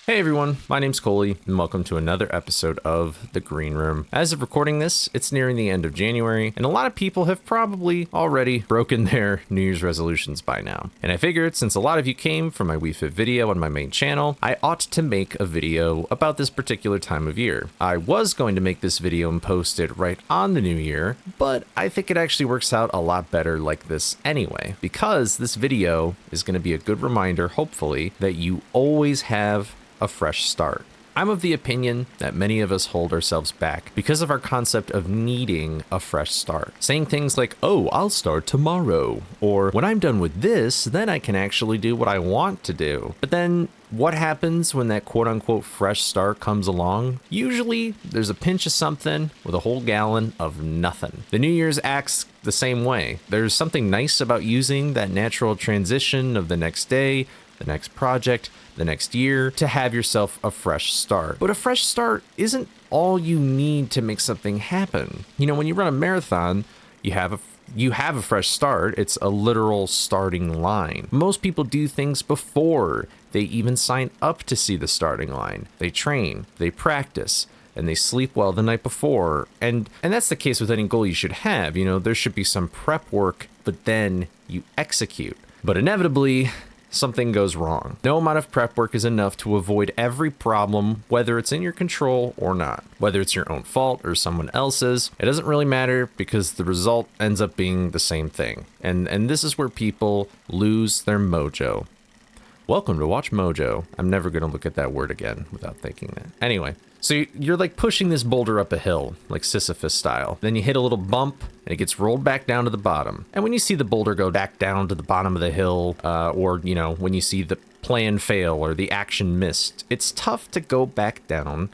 Hey everyone, my name's Coley, and welcome to another episode of The Green Room. As of recording this, it's nearing the end of January, and a lot of people have probably already broken their New Year's resolutions by now. And I figured since a lot of you came from my Wii Fit video on my main channel, I ought to make a video about this particular time of year. I was going to make this video and post it right on the new year, but I think it actually works out a lot better like this anyway, because this video is going to be a good reminder, hopefully, that you always have a fresh start. I'm of the opinion that many of us hold ourselves back because of our concept of needing a fresh start. Saying things like, oh, I'll start tomorrow, or when I'm done with this, then I can actually do what I want to do. But then what happens when that quote unquote fresh start comes along? Usually there's a pinch of something with a whole gallon of nothing. The New Year's acts the same way. There's something nice about using that natural transition of the next day, the next project, the next year to have yourself a fresh start. But a fresh start isn't all you need to make something happen. You know, when you run a marathon, you have a fresh start. It's a literal starting line. Most people do things before they even sign up to see the starting line. They train, they practice, and they sleep well the night before. And that's the case with any goal you should have. You know, there should be some prep work, but then you execute. But inevitably, something goes wrong. No amount of prep work is enough to avoid every problem, whether it's in your control or not. Whether it's your own fault or someone else's, it doesn't really matter because the result ends up being the same thing. And this is where people lose their mojo. Welcome to Watch Mojo. I'm never going to look at that word again without thinking that. Anyway, so you're like pushing this boulder up a hill, like Sisyphus style. Then you hit a little bump and it gets rolled back down to the bottom. And when you see the boulder go back down to the bottom of the hill, or, you know, when you see the plan fail or the action missed, it's tough to go back down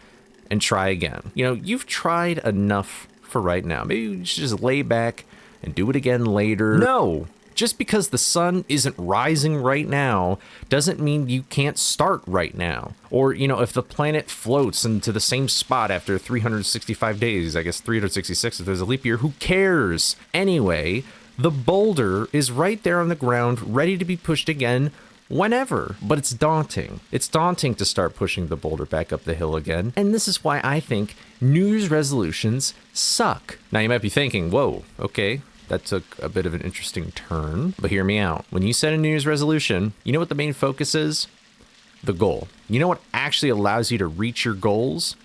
and try again. You know, you've tried enough for right now. Maybe you should just lay back and do it again later. No! Just because the sun isn't rising right now doesn't mean you can't start right now. Or, you know, if the planet floats into the same spot after 365 days, I guess 366 if there's a leap year, who cares? Anyway, the boulder is right there on the ground, ready to be pushed again whenever. But it's daunting. It's daunting to start pushing the boulder back up the hill again. And this is why I think New Year's resolutions suck. Now you might be thinking, whoa, okay, that took a bit of an interesting turn, but hear me out. When you set a New Year's resolution, you know what the main focus is? The goal. You know what actually allows you to reach your goals?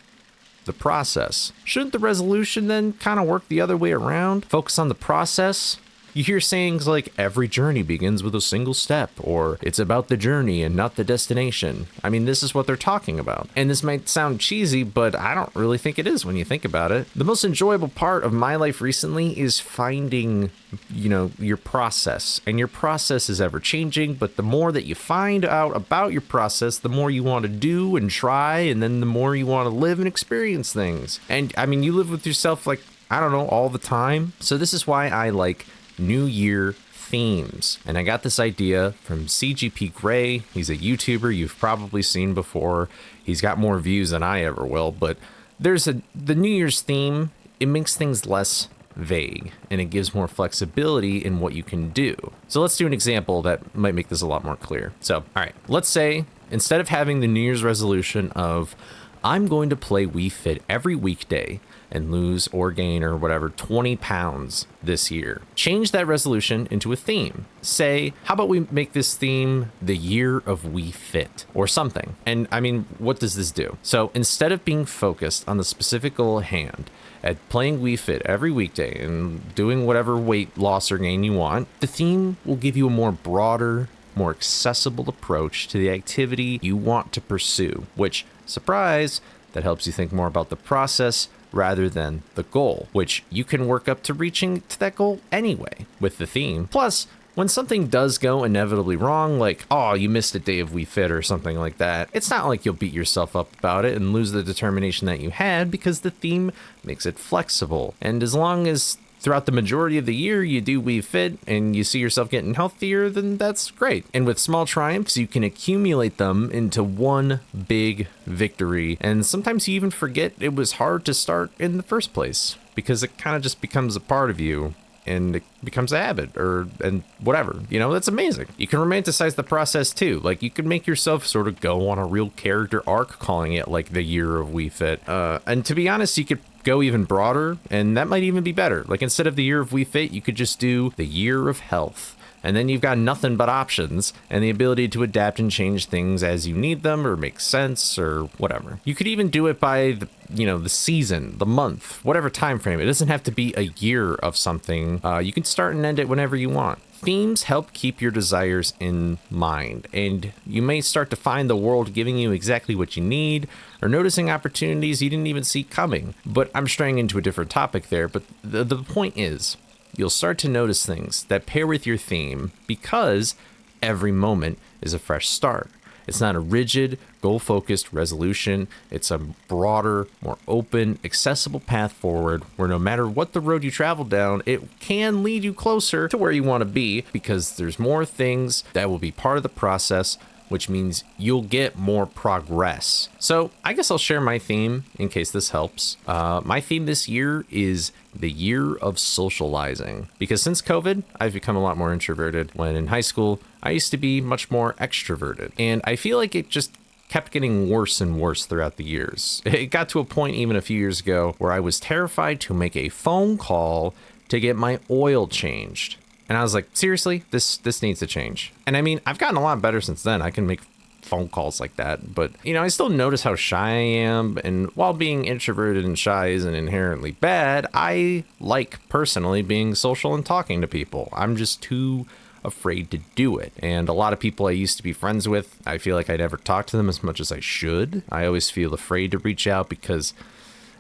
The process. Shouldn't the resolution then kind of work the other way around? Focus on the process? You hear sayings like, every journey begins with a single step, or it's about the journey and not the destination. I mean, this is what they're talking about. And this might sound cheesy, but I don't really think it is when you think about it. The most enjoyable part of my life recently is finding, you know, your process. And your process is ever changing, but the more that you find out about your process, the more you want to do and try, and then the more you want to live and experience things. And I mean, you live with yourself like, I don't know, all the time. So this is why I like New Year themes. And I got this idea from CGP Grey. He's a YouTuber you've probably seen before. He's got more views than I ever will, but the New Year's theme, it makes things less vague and it gives more flexibility in what you can do. So let's do an example that might make this a lot more clear. So, all right, let's say instead of having the New Year's resolution of I'm going to play Wii Fit every weekday and lose or gain or whatever 20 pounds this year. Change that resolution into a theme. Say, how about we make this theme the year of Wii Fit or something? And I mean, what does this do? So instead of being focused on the specific goal at hand, at playing Wii Fit every weekday and doing whatever weight loss or gain you want, the theme will give you a more broader, more accessible approach to the activity you want to pursue, which, surprise, that helps you think more about the process rather than the goal, which you can work up to reaching to that goal anyway with the theme. Plus, when something does go inevitably wrong, like, oh, you missed a day of Wii Fit or something like that, it's not like you'll beat yourself up about it and lose the determination that you had because the theme makes it flexible. And as long as throughout the majority of the year you do Wii Fit and you see yourself getting healthier, then that's great. And with small triumphs, you can accumulate them into one big victory. And sometimes you even forget it was hard to start in the first place because it kind of just becomes a part of you and it becomes a habit and whatever, that's amazing. You can romanticize the process too. Like you can make yourself sort of go on a real character arc, calling it like the year of Wii Fit. And to be honest, you could go even broader, and that might even be better. Like instead of the year of Wii Fit, you could just do the year of health. And then you've got nothing but options and the ability to adapt and change things as you need them or make sense or whatever. You could even do it by the season, the month, whatever time frame. It doesn't have to be a year of something. You can start and end it whenever you want. Themes help keep your desires in mind, and you may start to find the world giving you exactly what you need or noticing opportunities you didn't even see coming. But I'm straying into a different topic there, but the point is, you'll start to notice things that pair with your theme because every moment is a fresh start. It's not a rigid, goal-focused resolution. It's a broader, more open, accessible path forward where no matter what the road you travel down, it can lead you closer to where you want to be because there's more things that will be part of the process, which means you'll get more progress. So I guess I'll share my theme in case this helps. My theme this year is the year of socializing, because since COVID, I've become a lot more introverted. When in high school, I used to be much more extroverted, and I feel like it just kept getting worse and worse throughout the years. It got to a point even a few years ago where I was terrified to make a phone call to get my oil changed. And I was like, seriously, this needs to change. And I mean, I've gotten a lot better since then. I can make phone calls like that, but I still notice how shy I am. And while being introverted and shy isn't inherently bad, I like personally being social and talking to people. I'm just too afraid to do it. And a lot of people I used to be friends with, I feel like I never talk to them as much as I should. I always feel afraid to reach out because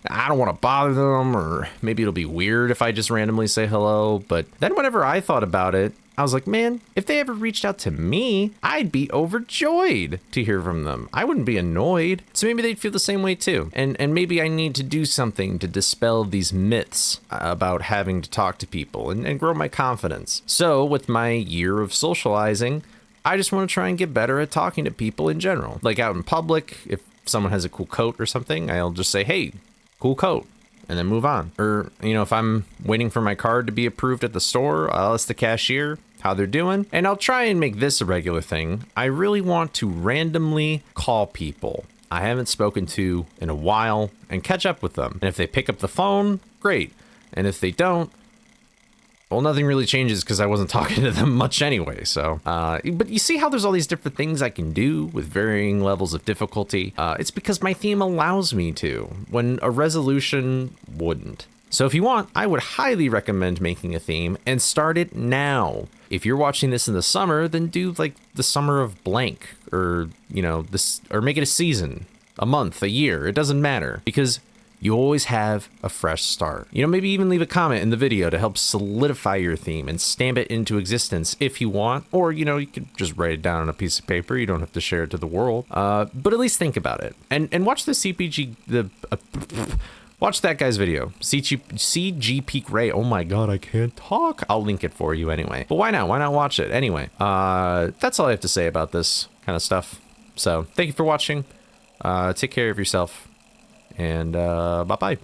I don't want to bother them, or maybe it'll be weird if I just randomly say hello. But then whenever I thought about it, I was like, man, if they ever reached out to me, I'd be overjoyed to hear from them. I wouldn't be annoyed. So maybe they'd feel the same way too. And maybe I need to do something to dispel these myths about having to talk to people and grow my confidence. So with my year of socializing, I just want to try and get better at talking to people in general. Like out in public, if someone has a cool coat or something, I'll just say, hey, cool coat, and then move on. Or, if I'm waiting for my card to be approved at the store, I'll ask the cashier how they're doing. And I'll try and make this a regular thing. I really want to randomly call people I haven't spoken to in a while and catch up with them. And if they pick up the phone, great. And if they don't, well, nothing really changes because I wasn't talking to them much anyway. So, but you see how there's all these different things I can do with varying levels of difficulty? It's because my theme allows me to, when a resolution wouldn't. So if you want, I would highly recommend making a theme and start it now. If you're watching this in the summer, then do like the summer of blank, or, or make it a season, a month, a year. It doesn't matter, because you always have a fresh start. Maybe even leave a comment in the video to help solidify your theme and stamp it into existence if you want. Or, you could just write it down on a piece of paper. You don't have to share it to the world. But at least think about it. And watch the watch that guy's video. CG Peak Ray. Oh my god, I can't talk. I'll link it for you anyway. But why not? Why not watch it? Anyway, that's all I have to say about this kind of stuff. So, thank you for watching. Take care of yourself. And bye-bye.